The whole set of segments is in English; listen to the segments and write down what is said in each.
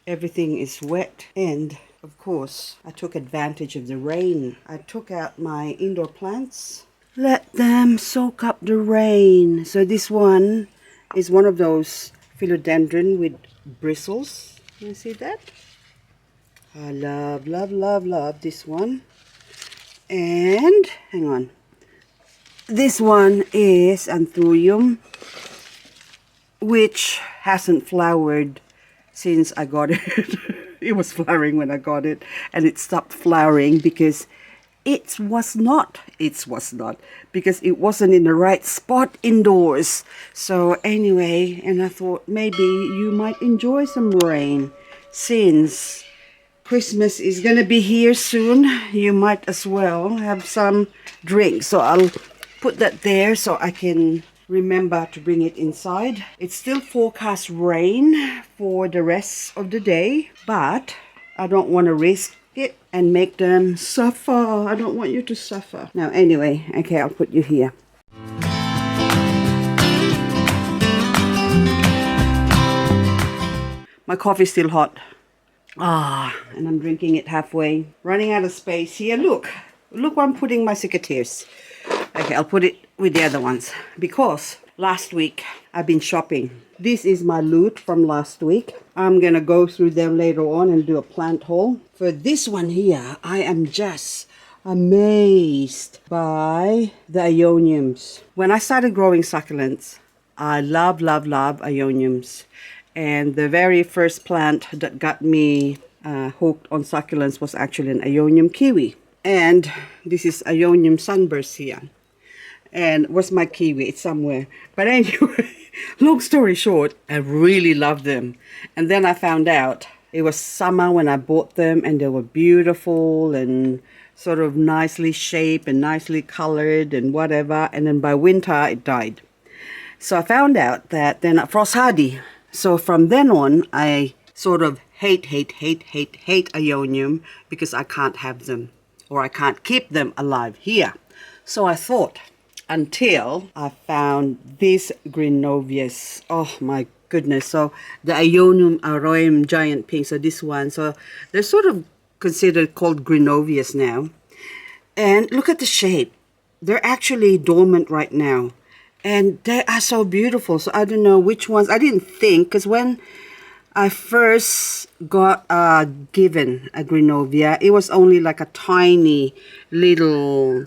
everything is wet, and of course I took advantage of the rain. I took out my indoor plants, let them soak up the rain. So this one is one of those philodendron with bristles. You see that? I love this one. And hang on, this one is Anthurium, which hasn't flowered since I got it. It was flowering when I got it, and it stopped flowering because it was not because it wasn't in the right spot indoors. So anyway, and I thought maybe you might enjoy some rain since Christmas is gonna be here soon. You might as well have some drink. So I'll put that there so I can remember to bring it inside. It's still forecast rain for the rest of the day, but I don't want to risk it and make them suffer. I don't want you to suffer. Now anyway, okay, I'll put you here. My coffee's still hot. And I'm drinking it halfway. Running out of space here. Look where I'm putting my secateurs. Okay, I'll put it with the other ones because last week I've been shopping. This is my loot from last week. I'm gonna go through them later on and do a plant haul. For this one here, I am just amazed by the Aeoniums. When I started growing succulents, I love Aeoniums. And the very first plant that got me hooked on succulents was actually an Aeonium kiwi. And this is Aeonium sunburst here. And where's my kiwi? It's somewhere. But anyway, long story short, I really love them. And then I found out it was summer when I bought them, and they were beautiful and sort of nicely shaped and nicely colored and whatever. And then by winter, it died. So I found out that they're not frost hardy. So from then on, I sort of hate Aeonium because I can't have them, or I can't keep them alive here. So I thought, until I found these Grenovias. Oh my goodness. So the Aeonium aureum giant pink. So this one. So they're sort of considered called Grenovias now. And look at the shape. They're actually dormant right now. And they are so beautiful. So I don't know which ones. I didn't think, because when I first got given a Grenovia, it was only like a tiny little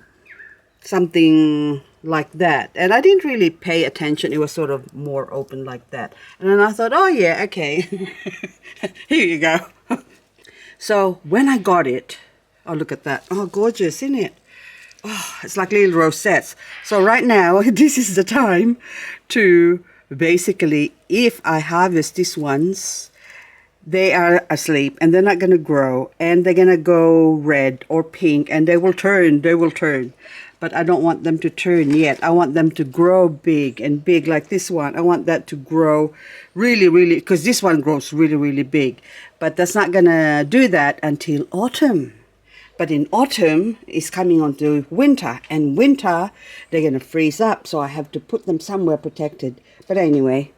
something like that. And I didn't really pay attention. It was sort of more open like that. And then I thought, oh yeah, okay. Here you go. So when I got it, oh look at that. Oh, gorgeous, isn't it? Oh, it's like little rosettes. So right now, this is the time to basically, if I harvest these ones, they are asleep and they're not going to grow, and they're going to go red or pink, and they will turn. But I don't want them to turn yet. I want them to grow big and big like this one. I want that to grow really, because this one grows really big. But that's not going to do that until autumn. But in autumn, it's coming on to winter. And winter, they're going to freeze up. So I have to put them somewhere protected. But anyway,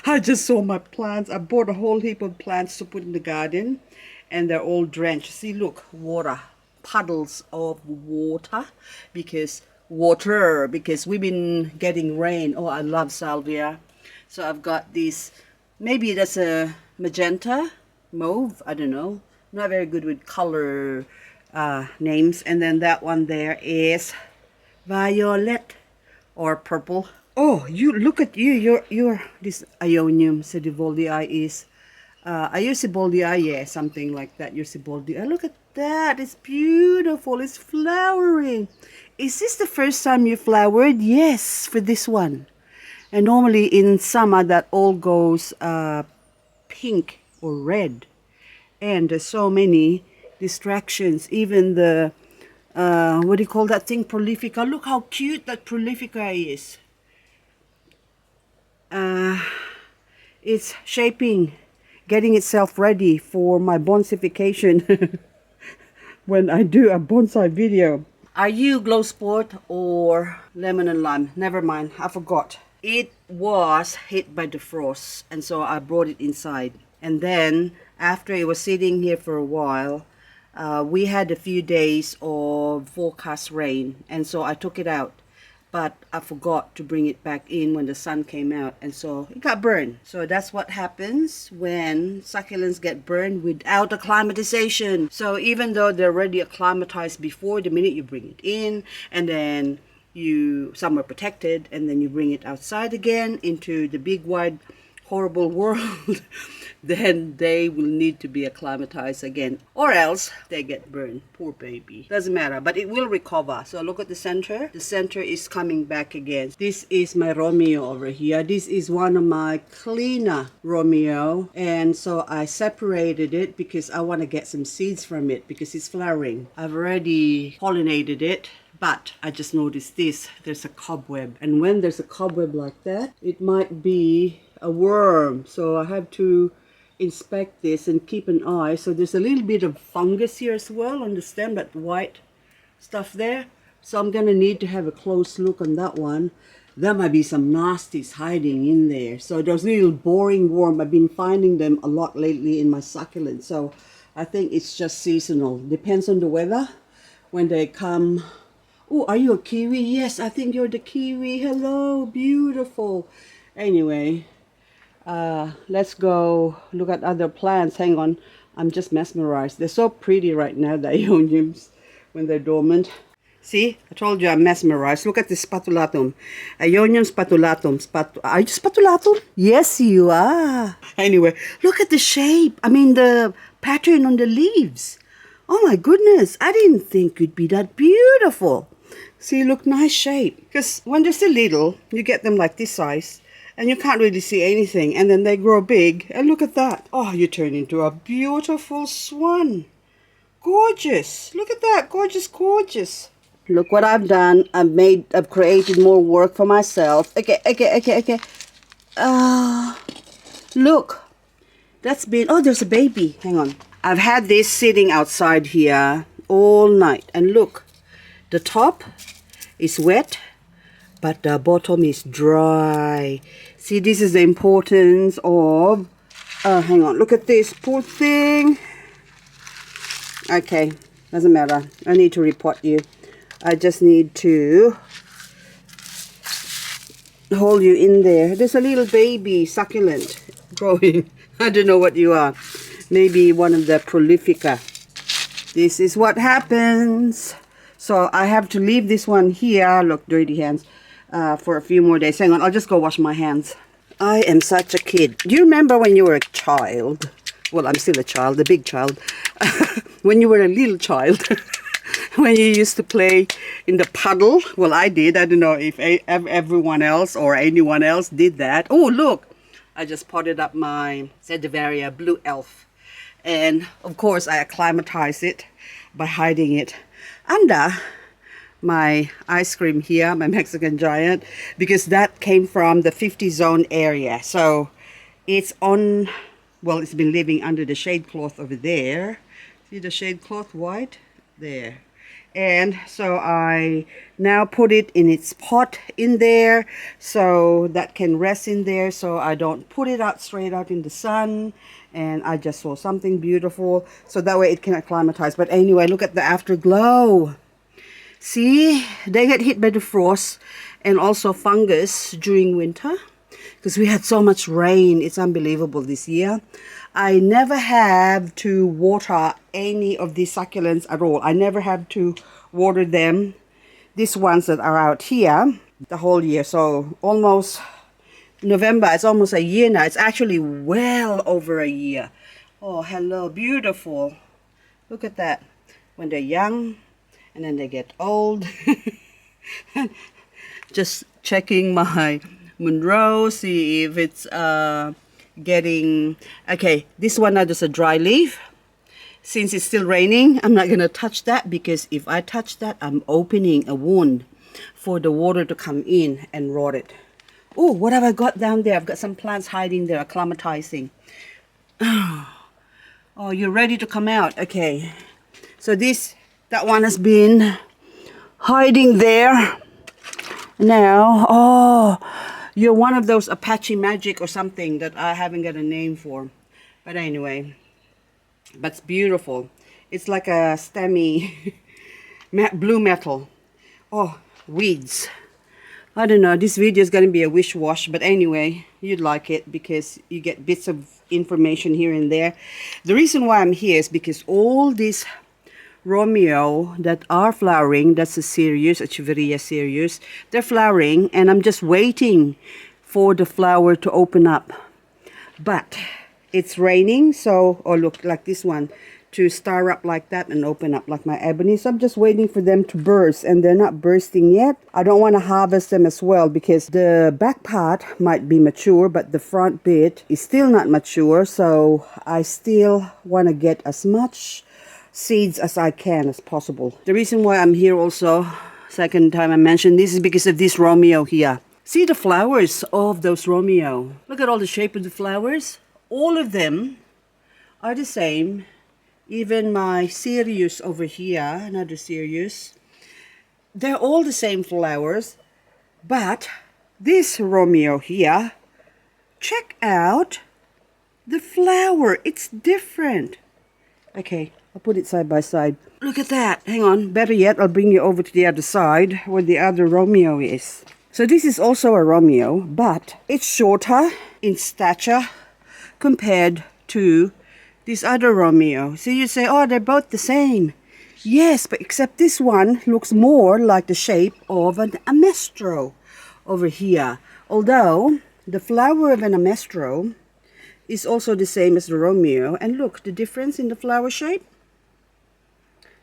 I just saw my plants. I bought a whole heap of plants to put in the garden. And they're all drenched. See, look, water. Puddles of water. Because we've been getting rain. Oh, I love salvia. So I've got this. Maybe that's a magenta, mauve. I don't know. I'm not very good with color names. And then that one there is violet or purple. Oh, you look at you. You're this Aeonium sedivoldii is Ayusiboldii, yeah, something like that. Ayusiboldii. Look at that. It's beautiful. It's flowering. Is this the first time you flowered? Yes, for this one. And normally in summer that all goes pink or red. And there's so many distractions. Even the, what do you call that thing? Prolifica. Look how cute that Prolifica is. It's shaping, getting itself ready for my bonsaification when I do a bonsai video. Are you glow sport or lemon and lime? Never mind, I forgot. It was hit by the frost, and so I brought it inside. And then after it was sitting here for a while, we had a few days of forecast rain, and so I took it out. But I forgot to bring it back in when the sun came out, and so it got burned. So that's what happens when succulents get burned without acclimatization. So even though they're already acclimatized before the minute you bring it in, and then you somewhere protected, and then you bring it outside again into the big wide horrible world, then they will need to be acclimatized again, or else they get burned. Poor baby. Doesn't matter, but it will recover. So look at the center. The center is coming back again. This is my Romeo over here. This is one of my cleaner Romeo, and so I separated it because I want to get some seeds from it because it's flowering. I've already pollinated it, but I just noticed this. There's a cobweb, and when there's a cobweb like that, it might be a worm. So I have to inspect this and keep an eye. So there's a little bit of fungus here as well on the stem, that white stuff there. So I'm gonna need to have a close look on that one. There might be some nasties hiding in there. So those little boring worm, I've been finding them a lot lately in my succulents. So I think it's just seasonal. Depends on the weather when they come. Oh, are you a kiwi? Yes, I think you're the kiwi. Hello, beautiful. Anyway, let's go look at other plants. Hang on, I'm just mesmerized. They're so pretty right now, the Aeoniums, when they're dormant. See, I told you I'm mesmerized. Look at this spatulatum. Aeonium spatulatum. Are you spatulatum? Yes, you are. Anyway, look at the shape. I mean, the pattern on the leaves. Oh my goodness, I didn't think it'd be that beautiful. See, look, nice shape. Because when they're still little, you get them like this size, and you can't really see anything, and then they grow big, and look at that. Oh, you turn into a beautiful swan. Gorgeous. Look at that. Gorgeous, gorgeous. Look what I've done. I've created more work for myself. Okay. Look. That's been, oh, there's a baby. Hang on. I've had this sitting outside here all night, and look, the top is wet, but the bottom is dry. See, this is the importance of, hang on, look at this, poor thing. Okay, doesn't matter. I need to report you. I just need to hold you in there. There's a little baby succulent growing. I don't know what you are. Maybe one of the prolifica. This is what happens. So I have to leave this one here. Look, dirty hands. For a few more days. Hang on, I'll just go wash my hands. I am such a kid. Do you remember when you were a child? Well, I'm still a child, a big child. When you were a little child, when you used to play in the puddle. Well, I did. I don't know if everyone else or anyone else did that. Oh, look. I just potted up my Echeveria blue elf. And, of course, I acclimatized it by hiding it under my ice cream here, my Mexican giant, because that came from the 50 zone area. So it's on, well, it's been living under the shade cloth over there. See the shade cloth white? There. And so I now put it in its pot in there so that can rest in there, so I don't put it out straight out in the sun. And I just saw something beautiful so that way it can acclimatize. But anyway, look at the afterglow. See, they get hit by the frost and also fungus during winter because we had so much rain. It's unbelievable this year. I never have to water any of these succulents at all. I never have to water them, these ones that are out here, the whole year. So almost November, it's almost a year now. It's actually well over a year. Oh, hello, beautiful. Look at that. When they're young, and then they get old. Just checking my Monroe, see if it's getting, okay, this one now there's a dry leaf. Since it's still raining, I'm not going to touch that, because if I touch that, I'm opening a wound for the water to come in and rot it. Oh, what have I got down there? I've got some plants hiding there, acclimatizing. Oh, you're ready to come out. Okay. So that one has been hiding there. Now, oh, you're one of those Apache magic or something that I haven't got a name for. But anyway, but it's beautiful. It's like a stemmy blue metal. Oh, weeds. I don't know, this video is going to be a wish wash, but anyway, you'd like it because you get bits of information here and there. The reason why I'm here is because all these Romeo that are flowering, that's a series, Echeveria series, they're flowering and I'm just waiting for the flower to open up. But it's raining, so, oh look, like this one, to star up like that and open up like my ebony. So I'm just waiting for them to burst, and they're not bursting yet. I don't want to harvest them as well because the back part might be mature, but the front bit is still not mature. So I still want to get as much seeds as I can as possible. The reason why I'm here also, second time I mentioned this, is because of this Romeo here. See the flowers of those Romeo. Look at all the shape of the flowers. All of them are the same. Even my Sirius over here, another Sirius, they're all the same flowers. But this Romeo here, check out the flower. It's different. Okay, I'll put it side by side. Look at that. Hang on. Better yet, I'll bring you over to the other side where the other Romeo is. So this is also a Romeo, but it's shorter in stature compared to this other Romeo. So you say, oh, they're both the same. Yes, but except this one looks more like the shape of an amestro over here. Although the flower of an amestro is also the same as the Romeo. And look, the difference in the flower shape.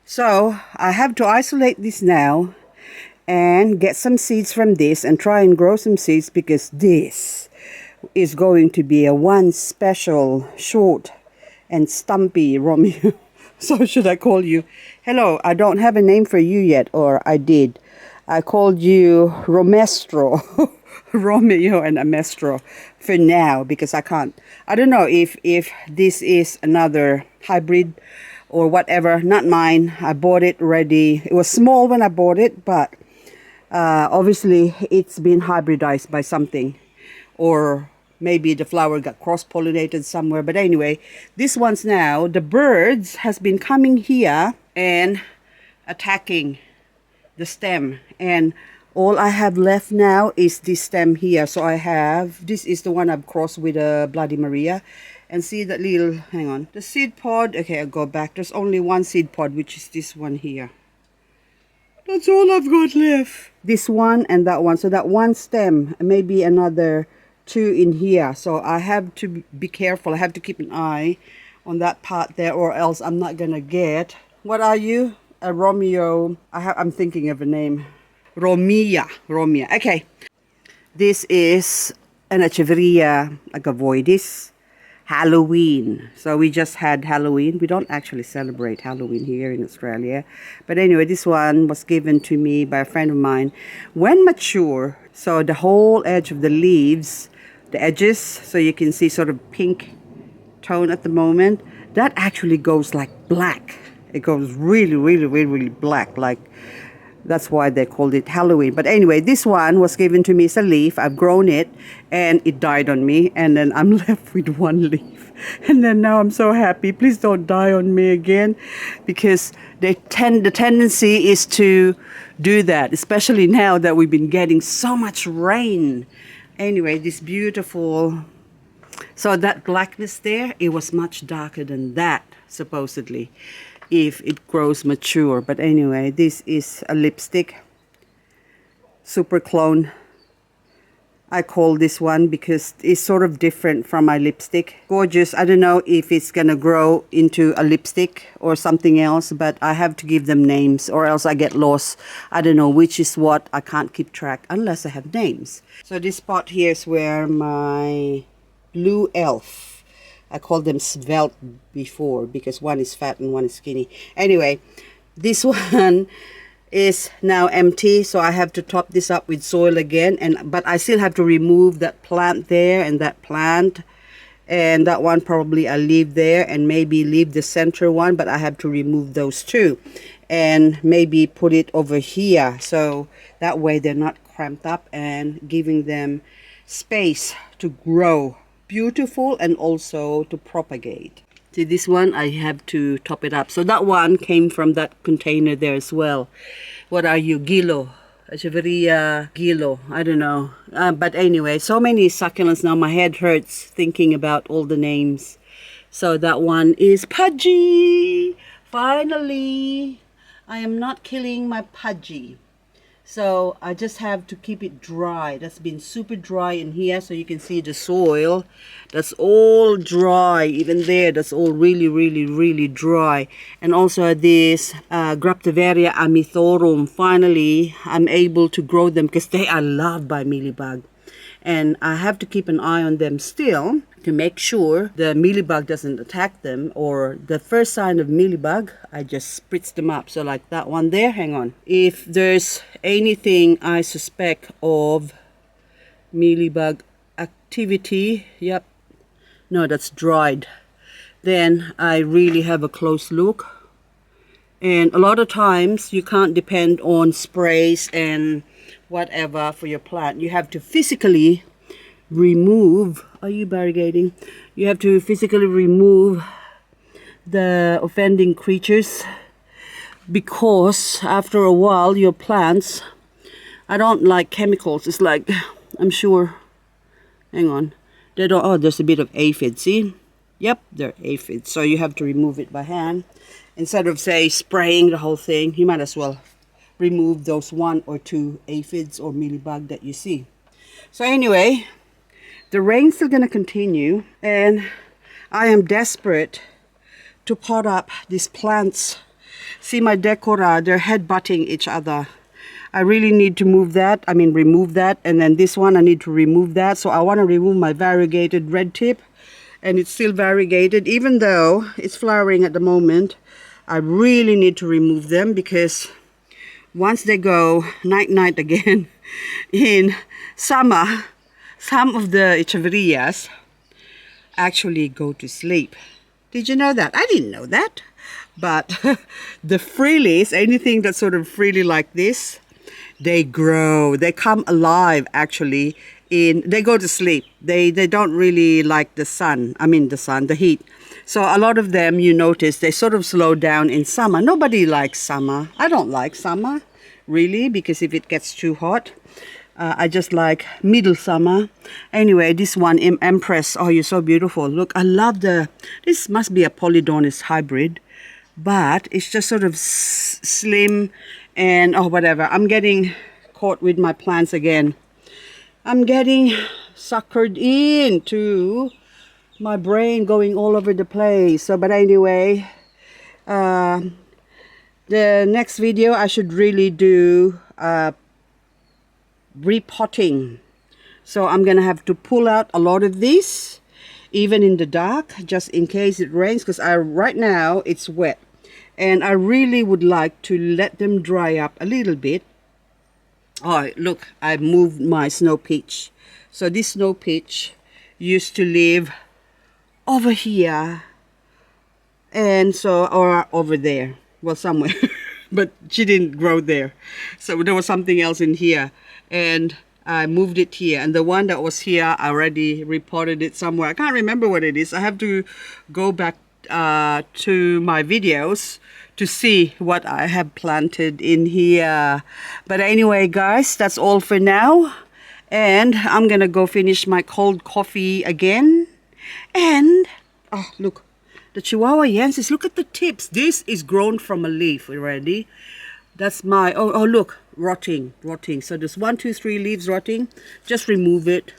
So I have to isolate this now and get some seeds from this and try and grow some seeds, because this is going to be a one special short and stumpy Romeo. So should I call you? Hello, I don't have a name for you yet, or I did. I called you Romestro. Romeo and Amestro for now, because I can't. I don't know if this is another hybrid or whatever. Not mine. I bought it ready. It was small when I bought it, but obviously it's been hybridized by something, or maybe the flower got cross-pollinated somewhere. But anyway, this one's now, the birds has been coming here and attacking the stem. And all I have left now is this stem here. So I have, this is the one I've crossed with a Bloody Maria. And see that little, hang on, the seed pod. Okay, I'll go back. There's only one seed pod, which is this one here. That's all I've got left. This one and that one. So that one stem, maybe another two in here. So I have to be careful. I have to keep an eye on that part there, or else I'm not gonna get, what are you? A Romeo. I'm thinking of a name. Romia. Okay. This is an Echeveria agavoides. Halloween. So we just had Halloween. We don't actually celebrate Halloween here in Australia. But anyway, this one was given to me by a friend of mine. When mature, so the whole edge of the leaves, the edges, so you can see sort of pink tone at the moment, that actually goes like black. It goes really black, like that's why they called it Halloween. But anyway, this one was given to me as a leaf. I've grown it and it died on me, and then I'm left with one leaf. And then now I'm so happy. Please don't die on me again, because the tendency is to do that, especially now that we've been getting so much rain. Anyway, this beautiful, so that blackness there, it was much darker than that, supposedly, if it grows mature. But anyway, this is a lipstick, super clone. I call this one because it's sort of different from my lipstick. Gorgeous. I don't know if it's gonna grow into a lipstick or something else, but I have to give them names or else I get lost. I don't know which is what. I can't keep track unless I have names. So this spot here is where my blue elf, I called them svelte before because one is fat and one is skinny. Anyway, this one is now empty, so I have to top this up with soil again, but I still have to remove that plant there and that plant, and that one probably I'll leave there, and maybe leave the center one, but I have to remove those two and maybe put it over here, so that way they're not cramped up and giving them space to grow beautiful and also to propagate. See, this one I have to top it up. So that one came from that container there as well. What are you? Gilo. Echeveria Gilo. I don't know. But anyway, so many succulents now. My head hurts thinking about all the names. So that one is Pudgy. Finally, I am not killing my Pudgy. So I just have to keep it dry. That's been super dry in here, so you can see the soil. That's all dry. Even there, that's all really dry. And also this Graptoveria amithorum. Finally, I'm able to grow them because they are loved by mealybug. And I have to keep an eye on them still to make sure the mealybug doesn't attack them, or the first sign of mealybug, I just spritz them up. So like that one there, hang on. If there's anything I suspect of mealybug activity, yep, no, that's dried, then I really have a close look. And a lot of times you can't depend on sprays and whatever for your plant. You have to physically remove, are you variegating? You have to physically remove the offending creatures, because after a while your plants, I don't like chemicals. It's like, I'm sure, hang on, they don't, oh, there's a bit of aphid, see? Yep, they're aphids. So you have to remove it by hand. Instead of, say, spraying the whole thing, you might as well remove those 1 or 2 aphids or mealybug that you see. So anyway, the rain's still going to continue, and I am desperate to pot up these plants. See my decora, they're headbutting each other. I really need to remove that, and then this one I need to remove that. So I want to remove my variegated red tip, and it's still variegated, even though it's flowering at the moment. I really need to remove them, because once they go night-night again in summer, some of the Echeverias actually go to sleep. Did you know that? I didn't know that. But the frillies, anything that's sort of frilly like this, they grow. They come alive actually. They go to sleep. They don't really like the sun. The heat. So a lot of them, you notice, they sort of slow down in summer. Nobody likes summer. I don't like summer, really, because if it gets too hot, I just like middle summer. Anyway, this one, Empress, oh, you're so beautiful. Look, I love this must be a Polydornis hybrid, but it's just sort of slim and, oh, whatever. I'm getting caught with my plants again. I'm getting suckered into my brain going all over the place. So, but anyway, the next video I should really do repotting. So I'm gonna have to pull out a lot of this, even in the dark, just in case it rains, because right now it's wet, and I really would like to let them dry up a little bit. Oh, look, I moved my snow peach. So this snow peach used to live over here, and so, or over there, well, somewhere. But she didn't grow there, so there was something else in here, and I moved it here. And the one that was here, I already reported it somewhere. I can't remember what it is. I have to go back to my videos to see what I have planted in here. But anyway, guys, that's all for now, and I'm gonna go finish my cold coffee again. And oh, look, the Chihuahua Yensis, look at the tips. This is grown from a leaf already. That's my, oh look, rotting. So there's 1, 2, 3 leaves rotting. Just remove it.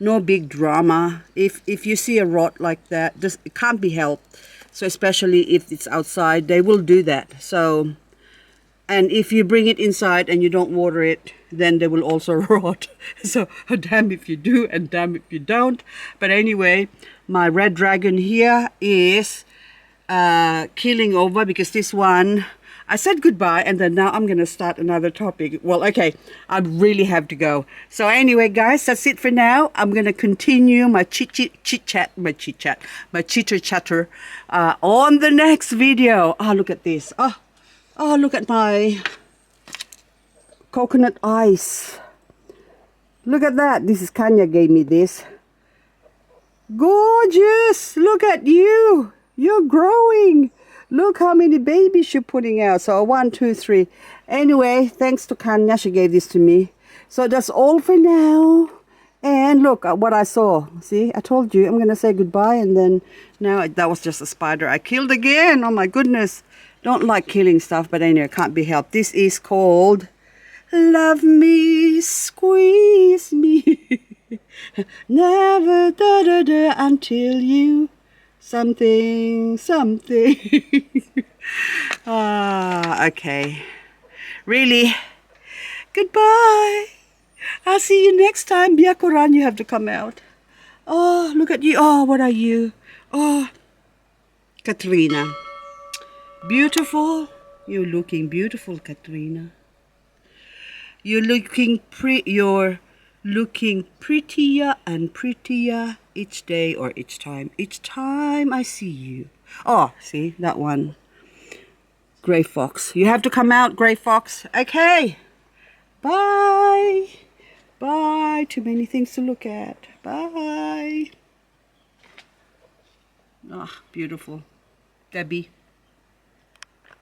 No big drama. If you see a rot like that, it can't be helped. So especially if it's outside, they will do that. So, and if you bring it inside and you don't water it, then they will also rot. So damn if you do and damn if you don't. But anyway, my red dragon here is killing over, because this one, I said goodbye, and then now I'm going to start another topic. Well, okay, I really have to go. So anyway, guys, that's it for now. I'm going to continue my chit-chat on the next video. Oh, look at this. Oh, look at my coconut ice. Look at that. This is Kanya gave me this. Gorgeous! Look at you! You're growing! Look how many babies you're putting out. So 1, 2, 3. Anyway, thanks to Kanya, she gave this to me. So that's all for now. And look at what I saw. See, I told you I'm going to say goodbye. And then now that was just a spider I killed again. Oh my goodness. Don't like killing stuff, but anyway, can't be helped. This is called Love Me, Squeeze Me. Never da da da until you something. Okay. Really? Goodbye. I'll see you next time. Biakoran, you have to come out. Oh, look at you. Oh, what are you? Oh, Katrina. Beautiful. You're looking beautiful, Katrina. You're looking prettier and prettier each day or each time. Each time I see you. Oh, see that one. Grey fox. You have to come out, grey fox. Okay. Bye. Bye. Too many things to look at. Bye. Ah, beautiful. Debbie.